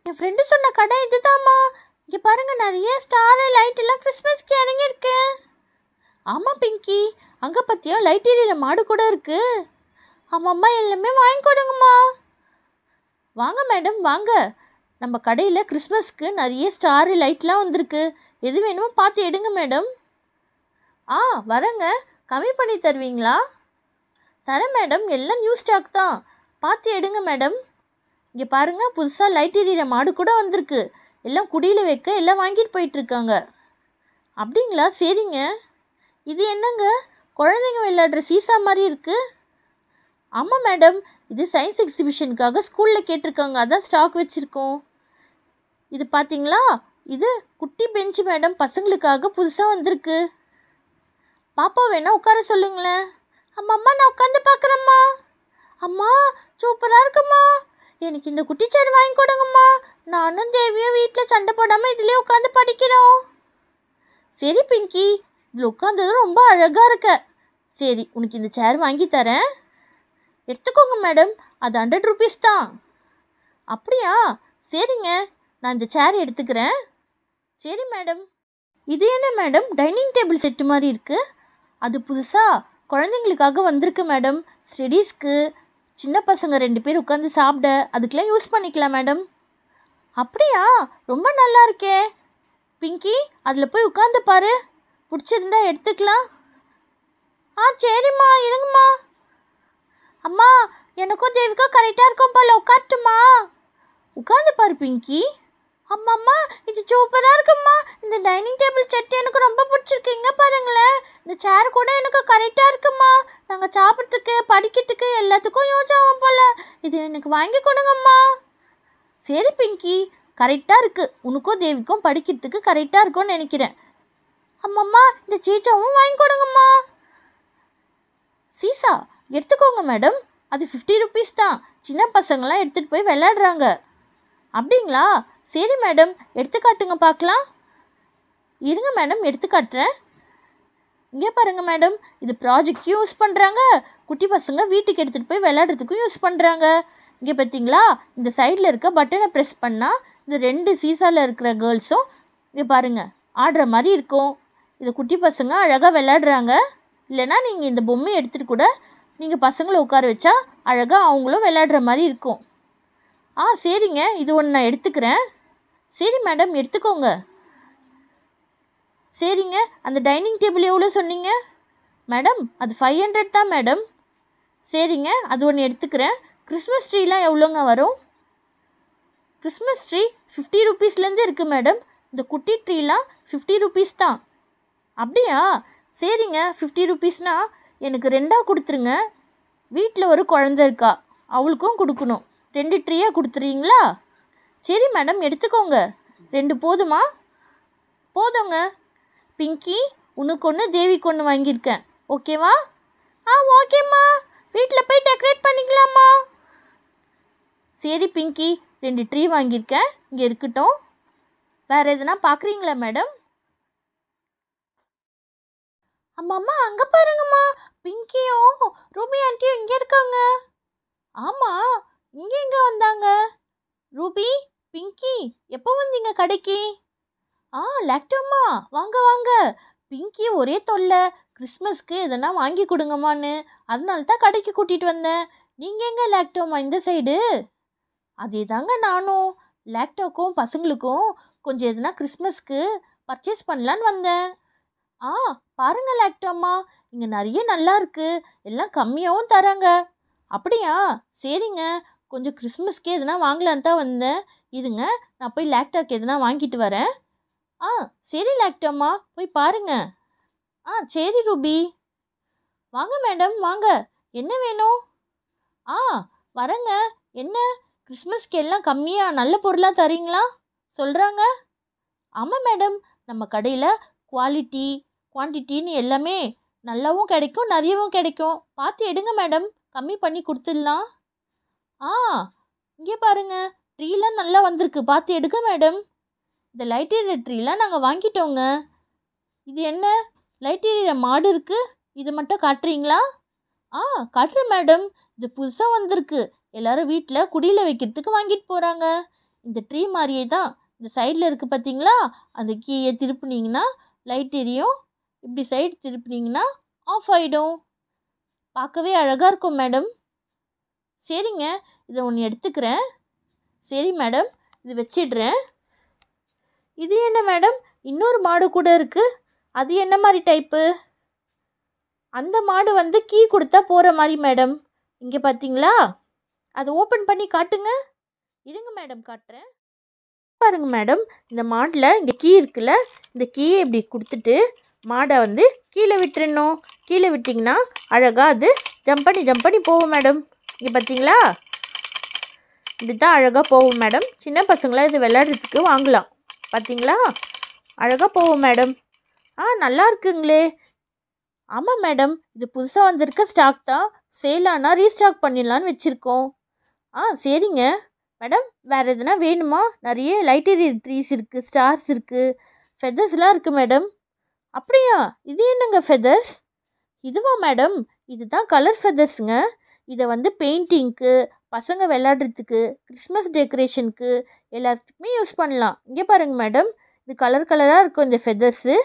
என் friend சொன்ன கடை இதுதாம்மா. இங்கே பாருங்க, நிறைய ஸ்டார் லைட் எல்லாம் கிறிஸ்மஸ்க்கு இறங்கியிருக்கு. ஆமாம் பிங்கி, அங்கே பற்றியா லைட் எரியிற மாடு கூட இருக்கு. ஆமாம்மா, எல்லாமே வாங்கி கொடுங்கம்மா. வாங்க மேடம் வாங்க, நம்ம கடையில் கிறிஸ்மஸ்க்கு நிறைய ஸ்டார் லைட்லாம் வந்திருக்கு. எது வேணுமோ பார்த்து எடுங்க மேடம். வரேங்க. கம்மி பண்ணி தருவீங்களா? தரேன் மேடம், எல்லாம் நியூ ஸ்டாக் தான். பார்த்து எடுங்க மேடம். இங்கே பாருங்கள், புதுசாக லைட் எரியிற மாடு கூட வந்திருக்கு. எல்லாம் குடியில் வைக்க எல்லாம் வாங்கிட்டு போயிட்டுருக்காங்க. அப்படிங்களா? சரிங்க. இது என்னங்க, குழந்தைங்க விளையாடுற சீசா மாதிரி இருக்குது? ஆமாம் மேடம், இது சயின்ஸ் எக்ஸிபிஷனுக்காக ஸ்கூலில் கேட்டிருக்காங்க, அதான் ஸ்டாக் வச்சுருக்கோம். இது பார்த்தீங்களா, இது குட்டி பெஞ்சு மேடம், பசங்களுக்காக புதுசாக வந்திருக்கு. பாப்பா வேணா உட்கார சொல்லுங்களேன். அம்மா நான் உட்காந்து பார்க்குறேம்மா. அம்மா சூப்பராக இருக்குமா, எனக்கு இந்த குட்டி சேர் வாங்கி கொடுங்கம்மா. நானும் தேவியும் வீட்டில் சண்டை போடாமல் இதிலே உட்காந்து படிக்கிறோம். சரி பிங்கி, இதில் உட்காந்தது ரொம்ப அழகாக இருக்க. சரி, உனக்கு இந்த சேர் வாங்கி தரேன், எடுத்துக்கோங்க மேடம். அது 100 ரூபீஸ் தான். அப்படியா? சரிங்க, நான் இந்த சேர் எடுத்துக்கிறேன். சரி மேடம். இது என்ன மேடம், டைனிங் டேபிள் செட்டு மாதிரி இருக்குது? அது புதுசாக குழந்தைங்களுக்காக வந்திருக்கு மேடம். ஸ்டடீஸ்க்கு சின்ன பசங்க 2 பேர் உட்காந்து சாப்பிட அதுக்கெலாம் யூஸ் பண்ணிக்கலாம் மேடம். அப்படியா? ரொம்ப நல்லா இருக்கே பிங்கி, அதில் போய் உட்காந்து பாரு, பிடிச்சிருந்தா எடுத்துக்கலாம். சரிம்மா, இருங்கம்மா. அம்மா, எனக்கும் தேவிக்கும் கரெக்டாக இருக்கும் போல், உட்காரட்டுமா? உட்காந்து பாரு பிங்கி. அம்மாம்மா, இது சூப்பராக இருக்கும்மா. இந்த டைனிங் டேபிள் செட் எனக்கு ரொம்ப பிடிச்சிருக்கு. இங்கே பாருங்களேன், இந்த சேர் கூட எனக்கு கரெக்டாக இருக்குமா. நாங்கள் சாப்பிட்றதுக்கு படிக்கிறதுக்கு எல்லாத்துக்கும் யூஸ் ஆகும் போல். இது எனக்கு வாங்கி கொடுங்கம்மா. சரி பிங்கி, கரெக்டாக இருக்குது. உனக்கும் தேவிக்கும் படிக்கிறதுக்கு கரெக்டாக இருக்கும்னு நினைக்கிறேன். அம்மம்மா, இந்த சீச்சாவும் வாங்கி கொடுங்கம்மா. சீசா எடுத்துக்கோங்க மேடம், அது 50 ரூபீஸ் தான். சின்ன பசங்களாம் எடுத்துகிட்டு போய் விளையாடுறாங்க. அப்படிங்களா? சரி மேடம், எடுத்து காட்டுங்க பார்க்கலாம். இருங்க மேடம், எடுத்து காட்டுறேன். இங்கே பாருங்கள் மேடம், இது ப்ராஜெக்ட்க்கும் யூஸ் பண்ணுறாங்க, குட்டி பசங்க வீட்டுக்கு எடுத்துகிட்டு போய் விளையாடுறதுக்கும் யூஸ் பண்ணுறாங்க. இங்கே பார்த்தீங்களா, இந்த சைடில் இருக்க பட்டனை ப்ரெஸ் பண்ணால் இந்த 2 சீசாவில் இருக்கிற கேர்ள்ஸும் இங்கே பாருங்கள் ஆடுற மாதிரி இருக்கும். இது குட்டி பசங்க அழகாக விளையாடுறாங்க. இல்லைனா நீங்கள் இந்த பொம்மையை எடுத்துகிட்டு கூட நீங்கள் பசங்களை உட்கார வச்சா அழகாக அவங்களும் விளையாடுற மாதிரி இருக்கும். சரிங்க, இது ஒன்று நான் எடுத்துக்கிறேன். சரி மேடம், எடுத்துக்கோங்க. சரிங்க, அந்த டைனிங் டேபிள் எவ்வளோ சொன்னீங்க? மேடம், அது 500 தான் மேடம். சரிங்க, அது ஒன்று எடுத்துக்கிறேன். கிறிஸ்மஸ் ட்ரீலாம் எவ்வளோங்க வரும்? கிறிஸ்மஸ் ட்ரீ 50 ரூபீஸ்லேருந்து இருக்குது மேடம். இந்த குட்டி ட்ரீலாம் 50 ரூபீஸ் தான். அப்படியா? சரிங்க, 50 ரூபீஸ்னால் எனக்கு 2ஆக கொடுத்துருங்க. வீட்டில் ஒரு குழந்தை இருக்கா, அவளுக்கும் கொடுக்கணும். 2 ட்ரீயாக கொடுத்துறீங்களா? சரி மேடம், எடுத்துக்கோங்க. 2 போதுமா? போதுங்க. பிங்கி, உனக்கு ஒன்று தேவிக்கு ஒன்று வாங்கியிருக்கேன், ஓகேவா? ஓகேம்மா, வீட்டில் போய் டெக்கரேட் பண்ணிக்கலாமா? சரி பிங்கி, 2 ட்ரீ வாங்கியிருக்கேன், இங்கே இருக்கட்டும். வேறு எதுனா பார்க்குறீங்களா மேடம்? அம்மா அங்கே பாருங்கம்மா, பிங்கியும் ரூபி ஆண்டியும் இங்கே இருக்காங்க. ஆமாம், இங்கே எங்கே வந்தாங்க? ரூபி, பிங்கி, எப்போ வந்தீங்க கடைக்கு? லாக்டோம்மா, வாங்க வாங்க. பிங்கி ஒரே தொல்லை, கிறிஸ்மஸ்க்கு எதனா வாங்கி கொடுங்கம்மான்னு, அதனால தான் கடைக்கு கூட்டிகிட்டு வந்தேன். நீங்கள் எங்கே லாக்டோம்மா இந்த சைடு? அதே தாங்க நானும். லாக்டோக்கும் பசங்களுக்கும் கொஞ்சம் எதனா கிறிஸ்மஸ்க்கு பர்ச்சேஸ் பண்ணலான்னு வந்தேன். பாருங்க லாக்டோம்மா, இங்கே நிறைய நல்லா இருக்குது, எல்லாம் கம்மியாகவும் தராங்க. அப்படியா? சரிங்க, கொஞ்சம் கிறிஸ்மஸ்க்கு எதுனா வாங்கலான்னு தான் வந்தேன். இருங்க, நான் போய் லாக்டோக்கு எதுனா வாங்கிட்டு வரேன். சரி லாக்டோம்மா, போய் பாருங்க. சரி ரூபி. வாங்க மேடம், வாங்க. என்ன வேணும்? வரேங்க. என்ன, கிறிஸ்மஸ்க்கு எல்லாம் கம்மியாக நல்ல பொருளாக தரீங்களா சொல்கிறாங்க? ஆமாம் மேடம், நம்ம கடையில் குவான்டிட்டின்னு எல்லாமே நல்லாவும் கிடைக்கும், நிறையவும் கிடைக்கும். பார்த்து எடுங்க மேடம், கம்மி பண்ணி கொடுத்துடலாம். இங்கே பாருங்கள், ட்ரீலாம் நல்லா வந்திருக்கு, பார்த்து எடுங்க மேடம். இந்த லைட் எரியிற ட்ரீலாம் நாங்கள் வாங்கிட்டோங்க. இது என்ன, லைட் எரியிற மாடு இருக்குது, இது மட்டும் காட்டுறீங்களா? காட்டுறேன் மேடம், இது புதுசாக வந்திருக்கு. எல்லோரும் வீட்டில் குடியில் வைக்கிறதுக்கு வாங்கிட்டு போகிறாங்க. இந்த ட்ரீ மாதிரியே தான் இந்த சைடில் இருக்குது பார்த்தீங்களா, அந்த கீயை திருப்புனீங்கன்னா லைட் எரியும், இப்படி சைடு திருப்புனீங்கன்னா ஆஃப் ஆகிடும். பார்க்கவே அழகாக இருக்கும் மேடம். சரிங்க, இதை ஒன்று எடுத்துக்கிறேன். சரி மேடம், இது வச்சிடுறேன். இது என்ன மேடம், இன்னொரு மாடு கூட இருக்குது, அது என்ன மாதிரி டைப்பு? அந்த மாடு வந்து கீ கொடுத்தா போகிற மாதிரி மேடம். இங்கே பார்த்தீங்களா, அதை ஓப்பன் பண்ணி காட்டுங்க. இருங்க மேடம் காட்டுறேன். பாருங்க மேடம், இந்த மாடில் இங்கே கீ இருக்குல்ல, இந்த கீயை இப்படி கொடுத்துட்டு மாடை வந்து கீழே விட்டுறணும். கீழே விட்டிங்கன்னா அழகாக அது ஜம்ப் பண்ணி போகும் மேடம். இங்கே பார்த்தீங்களா, இப்படி தான் அழகாக போகும் மேடம். சின்ன பசங்களாம் இது விளையாடுறதுக்கு வாங்கலாம். பார்த்தீங்களா, அழகாக போகும் மேடம். நல்லா இருக்குங்களே. ஆமாம் மேடம், இது புதுசாக வந்திருக்க ஸ்டாக் தான். சேலானா ரீஸ்டாக் பண்ணிடலான்னு வச்சுருக்கோம். சரிங்க மேடம், வேறு எதுனா வேணுமா? நிறைய லைட்டரி ட்ரீஸ் இருக்குது, ஸ்டார்ஸ் இருக்குது, ஃபெதர்ஸ்லாம் இருக்குது மேடம். அப்படியா, இது என்னங்க ஃபெதர்ஸ்? இதுவா மேடம், இதுதான் கலர் ஃபெதர்ஸுங்க. இதை வந்து பெயிண்டிங்க்கு, பசங்க விளையாடுறதுக்கு, கிறிஸ்மஸ் டெக்கரேஷனுக்கு எல்லாத்துக்குமே யூஸ் பண்ணலாம். இங்கே பாருங்கள் மேடம், இது கலர் கலராக இருக்கும் இந்த ஃபெதர்ஸு,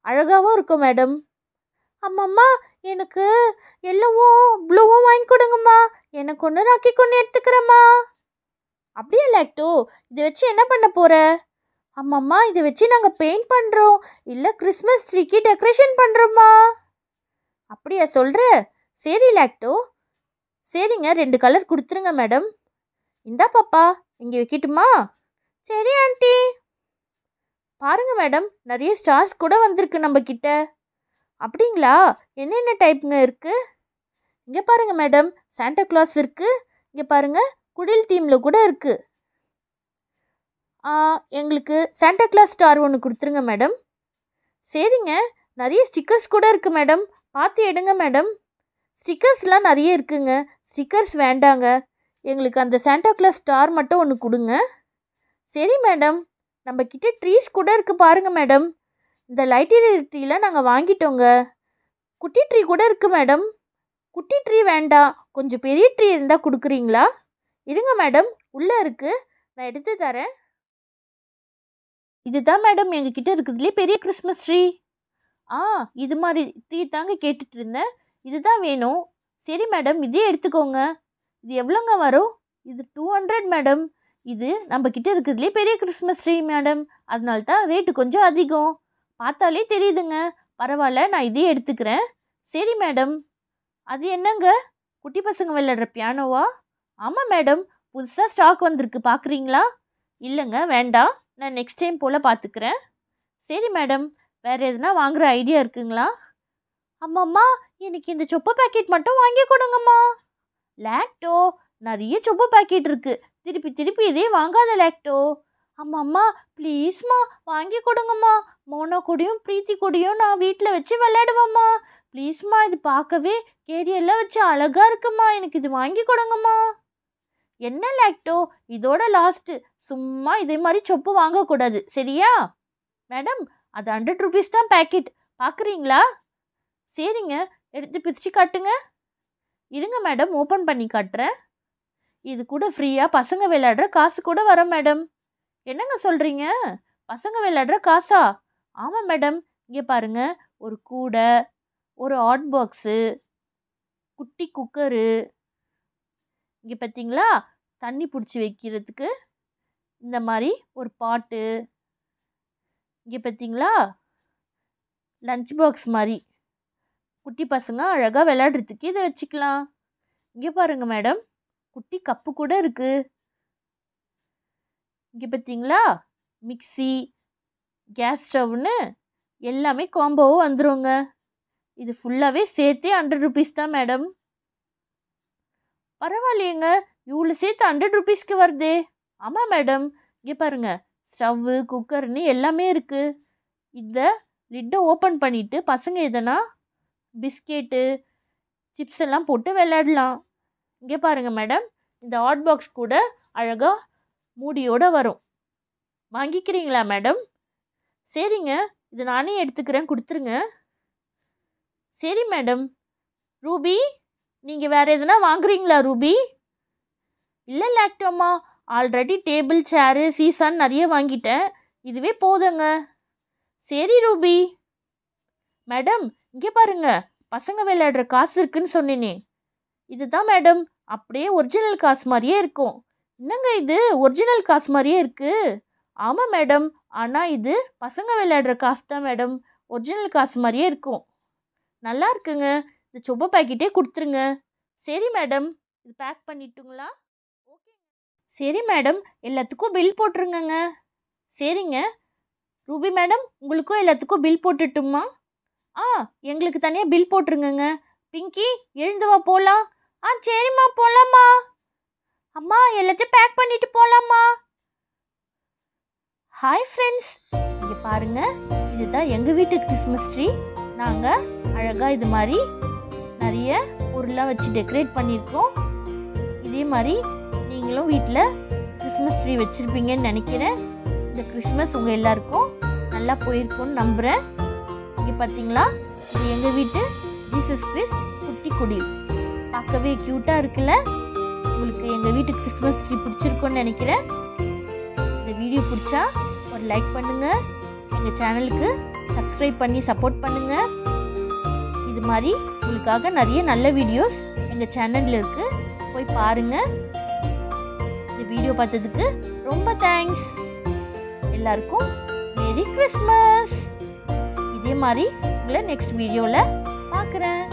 அழகாகவும் இருக்கும் மேடம். அம்மம்மா, எனக்கு எல்லோவும் ப்ளூவும் வாங்கி கொடுங்கம்மா. எனக்கு ஒன்று ராக்கி கொண்டு எடுத்துக்கிறேம்மா. அப்படியே லாக்டோ, இதை வச்சு என்ன பண்ண போகிற? அம்மம்மா, இதை வச்சு நாங்கள் பெயிண்ட் பண்ணுறோம், இல்லை கிறிஸ்மஸ் ட்ரீக்கு டெக்கரேஷன் பண்ணுறோம்மா. அப்படியா சொல்கிற? சரி லாக்டோ, சரிங்க, 2 கலர் கொடுத்துருங்க மேடம். இந்தா பாப்பா, இங்கே வைக்கட்டுமா? சரி ஆண்டி. பாருங்க மேடம், நிறைய ஸ்டார்ஸ் கூட வந்திருக்கு நம்மக்கிட்ட. அப்படிங்களா, என்னென்ன டைப்புங்க இருக்குது? இங்கே பாருங்கள் மேடம், சாண்டா கிளாஸ் இருக்குது. இங்கே பாருங்கள், குடில் தீமில் கூட இருக்குது. எங்களுக்கு சாண்டா கிளாஸ் ஸ்டார் ஒன்று கொடுத்துருங்க மேடம். சரிங்க, நிறைய ஸ்டிக்கர்ஸ் கூட இருக்குது மேடம், பார்த்து எடுங்க மேடம். ஸ்டிக்கர்ஸ்லாம் நிறைய இருக்குங்க. ஸ்டிக்கர்ஸ் வேண்டாங்க, எங்களுக்கு அந்த சாண்டா கிளாஸ் ஸ்டார் மட்டும் ஒன்று கொடுங்க. சரி மேடம், நம்மக்கிட்ட ட்ரீஸ் கூட இருக்குது பாருங்கள் மேடம். இந்த லைட்டரி ட்ரீலாம் நாங்கள் வாங்கிட்டோங்க. குட்டி ட்ரீ கூட இருக்குது மேடம். குட்டி ட்ரீ வேண்டாம், கொஞ்சம் பெரிய ட்ரீ இருந்தால் கொடுக்குறீங்களா? இருங்க மேடம், உள்ளே இருக்குது, நான் எடுத்து தரேன். இதுதான் மேடம் எங்ககிட்ட இருக்கிறதுலே பெரிய கிறிஸ்மஸ் ட்ரீ. இது மாதிரி ட்ரீ தாங்க கேட்டுட்டு இருந்தேன், இதுதான் வேணும். சரி மேடம், இதே எடுத்துக்கோங்க. இது எவ்வளோங்க வரும்? இது 200 மேடம். இது நம்மக்கிட்ட இருக்கிறதுலே பெரிய கிறிஸ்மஸ் ட்ரீ மேடம், அதனால தான் ரேட்டு கொஞ்சம் அதிகம். பார்த்தாலே தெரியுதுங்க. பரவாயில்ல, நான் இதே எடுத்துக்கிறேன். சரி மேடம், அது என்னங்க, குட்டி பசங்க விளையாடுற பியானோவா? ஆமாம் மேடம், புதுசாக ஸ்டாக் வந்திருக்கு, பார்க்குறீங்களா? இல்லைங்க, வேண்டாம், நான் நெக்ஸ்ட் டைம் போல் பார்த்துக்கிறேன். சரி மேடம், வேறு எதுனா வாங்குகிற ஐடியா இருக்குங்களா? அம்மாம்மா, எனக்கு இந்த சொப்பு பேக்கெட் மட்டும் வாங்கி கொடுங்கம்மா. லாக்டோ, நிறைய சொப்பு பேக்கெட் இருக்குது, திருப்பி இதே வாங்காத லாக்டோ. அம்மாம்மா, ப்ளீஸ்மா வாங்கி கொடுங்கம்மா. மோனோ கூடயும் பிரீத்தி கூடயும் நான் வீட்டில் வச்சு விளையாடுவேம்மா. ப்ளீஸ்மா, இது பார்க்கவே கேரியெல்லாம் வச்சு அழகாக இருக்குமா, எனக்கு இது வாங்கி கொடுங்கம்மா. என்ன லாக்டோ, இதோட லாஸ்ட்டு, சும்மா இதே மாதிரி சொப்பு வாங்கக்கூடாது, சரியா? மேடம், அது 100 rupees தான் பேக்கெட், பார்க்குறீங்களா? சரிங்க, எடுத்து பிரித்து காட்டுங்க. இருங்க மேடம், ஓப்பன் பண்ணி காட்டுறேன். இது கூட ஃப்ரீயாக பசங்க விளையாடுற காசு கூட வரும் மேடம். என்னங்க சொல்கிறீங்க, பசங்க விளையாடுற காசா? ஆமாம் மேடம், இங்கே பாருங்கள், ஒரு கூடை, ஒரு ஹாட் பாக்ஸு, குட்டி குக்கரு, இங்கே பார்த்தீங்களா தண்ணி பிடிச்சி வைக்கிறதுக்கு இந்த மாதிரி ஒரு பாட்டு, இங்கே பார்த்தீங்களா லஞ்ச் பாக்ஸ் மாதிரி, குட்டி பசங்க அழகாக விளையாடுறதுக்கு இதை வச்சுக்கலாம். இங்கே பாருங்கள் மேடம், குட்டி கப்பு கூட இருக்குது. இங்கே பார்த்தீங்களா மிக்சி, கேஸ் ஸ்டவ்னு எல்லாமே காம்போவும் வந்துடுங்க. இது ஃபுல்லாகவே சேர்த்தே 100 rupees தான் மேடம். பரவாயில்லையேங்க, இவ்வளோ சேர்த்து 100 rupeesக்கு வருதே. ஆமாம் மேடம், இங்கே பாருங்கள், ஸ்டவ்வு, குக்கர்னு எல்லாமே இருக்குது. இந்த லிட்டை ஓப்பன் பண்ணிவிட்டு பசங்க எதனா பிஸ்கெட்டு, சிப்ஸ் எல்லாம் போட்டு விளையாடலாம். இங்கே பாருங்கள் மேடம், இந்த ஹாட் பாக்ஸ் கூட அழகாக மூடியோடு வரும். வாங்கிக்கிறீங்களா மேடம்? சரிங்க, இது நானே எடுத்துக்கிறேன், கொடுத்துருங்க. சரி மேடம். ரூபி, நீங்கள் வேறு எதுனா வாங்குறீங்களா ரூபி? இல்லை லாக்டோம்மா, ஆல்ரெடி டேபிள் சேரு சீசான் நிறைய வாங்கிட்டேன், இதுவே போதுங்க. சரி ரூபி. மேடம் இங்கே பாருங்க, பசங்க விளையாடுற காசு இருக்குன்னு சொன்னேனே, இதுதான் மேடம். அப்படியே ஒரிஜினல் காசு மாதிரியே இருக்கும். என்னங்க இது ஒரிஜினல் காசு மாதிரியே இருக்கு? ஆமாம் மேடம், ஆனால் இது பசங்க விளையாடுற காசு தான் மேடம், ஒரிஜினல் காசு மாதிரியே இருக்கும். நல்லா இருக்குங்க, இந்த சொப்பை பேக்கெட்டே கொடுத்துருங்க. சரி மேடம், இது பேக் பண்ணிட்டுங்களா? ஓகே. சரி மேடம், எல்லாத்துக்கும் பில் போட்டுருங்கங்க. சரிங்க. ரூபி மேடம், உங்களுக்கும் எல்லாத்துக்கும் பில் போட்டுட்டுமா? எங்களுக்கு தனியாக பில் போட்டுருங்கங்க. பிங்கி எழுந்து வா போகலாம். சரிம்மா போகலாம்மா. அம்மா எல்லாத்தையும் பேக் பண்ணிட்டு போகலாம்மா. ஹாய் ஃப்ரெண்ட்ஸ், இங்கே பாருங்கள், இதுதான் எங்கள் வீட்டு கிறிஸ்மஸ் ட்ரீ. நாங்கள் அழகாக இது மாதிரி நிறைய பொருளாக வச்சு டெக்கரேட் பண்ணியிருக்கோம். இதே மாதிரி நீங்களும் வீட்டில் கிறிஸ்மஸ் ட்ரீ வச்சுருப்பீங்கன்னு நினைக்கிறேன். இந்த கிறிஸ்மஸ் உங்கள் எல்லாருக்கும் நல்லா போயிருக்கும்னு நம்புகிறேன். இங்கே பார்த்தீங்களா, இது எங்கள் வீட்டு ஜீசஸ் கிறிஸ்ட் குட்டி குடில். பார்க்கவே க்யூட்டாக இருக்குல்ல? உங்களுக்கு எங்கள் வீட்டு கிறிஸ்மஸ் ட்ரீ பிடிச்சிருக்கும்னு நினைக்கிறேன். இந்த வீடியோ பிடிச்சா ஒரு லைக் பண்ணுங்கள், எங்கள் சேனலுக்கு சப்ஸ்கிரைப் பண்ணி சப்போர்ட் பண்ணுங்கள். இது மாதிரி உங்களுக்காக நிறைய நல்ல வீடியோஸ் எங்கள் சேனலில் இருக்குது, போய் பாருங்கள். இந்த வீடியோ பார்த்ததுக்கு ரொம்ப தேங்க்ஸ். எல்லாருக்கும் மேரி கிறிஸ்மஸ். இதே மாதிரி உங்களை நெக்ஸ்ட் வீடியோவில் பார்க்குறேன்.